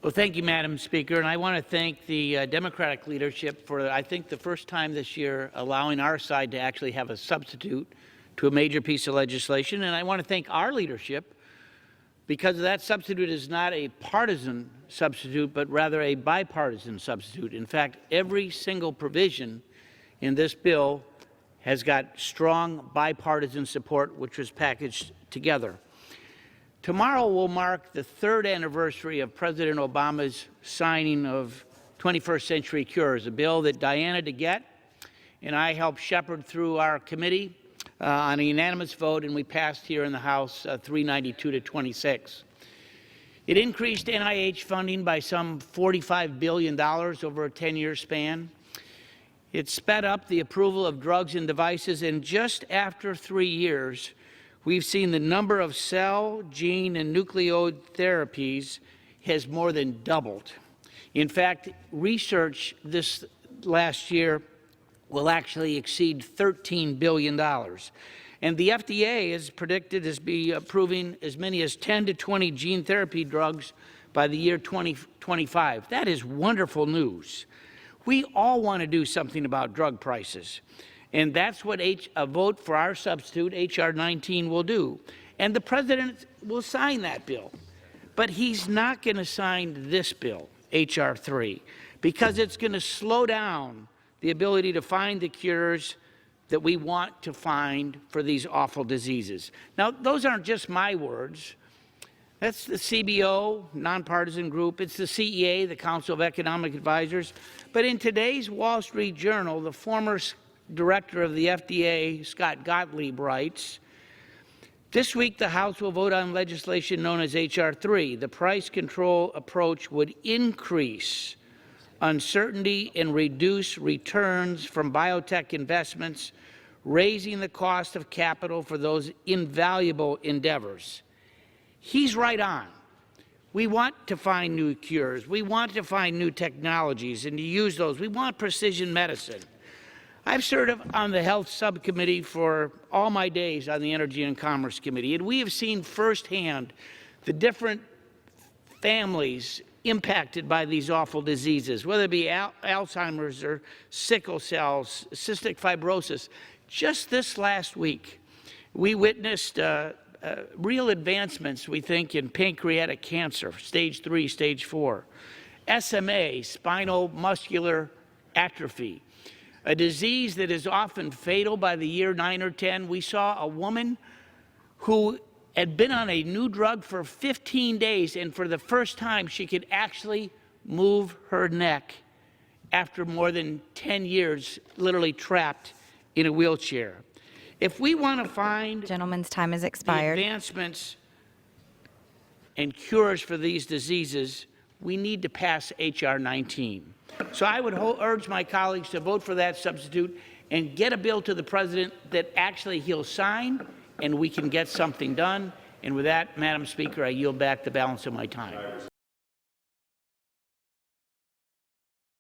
Well, thank you, Madam Speaker, and I want to thank the Democratic leadership for, I think, the first time this year allowing our side to actually have a substitute to a major piece of legislation. And I want to thank our leadership because that substitute is not a partisan substitute, but rather a bipartisan substitute. In fact, every single provision in this bill has got strong bipartisan support, which was packaged together. Tomorrow will mark the 3rd anniversary of President Obama's signing of 21st Century Cures, a bill that Diana DeGette and I helped shepherd through our committee on a unanimous vote, and we passed here in the House 392 to 26. It increased NIH funding by some $45 billion over a 10-year span. It sped up the approval of drugs and devices, and just after 3 years, we've seen the number of cell, gene, and nucleoid therapies has more than doubled. In fact, research this last year will actually exceed $13 billion. And the FDA is predicted to be approving as many as 10 to 20 gene therapy drugs by the year 2025. That is wonderful news. We all want to do something about drug prices. And that's what a vote for our substitute, H.R. 19, will do. And the President will sign that bill. But he's not going to sign this bill, H.R. 3, because it's going to slow down the ability to find the cures that we want to find for these awful diseases. Now, those aren't just my words. That's the CBO, nonpartisan group. It's the CEA, the Council of Economic Advisors. But in today's Wall Street Journal, the former director of the FDA, Scott Gottlieb, writes, "This week the House will vote on legislation known as H.R. 3. The price control approach would increase uncertainty and reduce returns from biotech investments, raising the cost of capital for those invaluable endeavors." He's right on. We want to find new cures. We want to find new technologies and to use those. We want precision medicine. I've served on the Health Subcommittee for all my days on the Energy and Commerce Committee, and we have seen firsthand the different families impacted by these awful diseases, whether it be Alzheimer's or sickle cells, cystic fibrosis. Just this last week, we witnessed real advancements, we think, in pancreatic cancer, stage 3, stage 4, SMA, spinal muscular atrophy, a disease that is often fatal by the year 9 or 10. We saw a woman who had been on a new drug for 15 days, and for the first time, she could actually move her neck after more than 10 years, literally trapped in a wheelchair. If we want to find Gentleman's time has expired. The advancements and cures for these diseases, we need to pass H.R. 19. So I would urge my colleagues to vote for that substitute and get a bill to the President that actually he'll sign, and we can get something done. And with that, Madam Speaker, I yield back the balance of my time.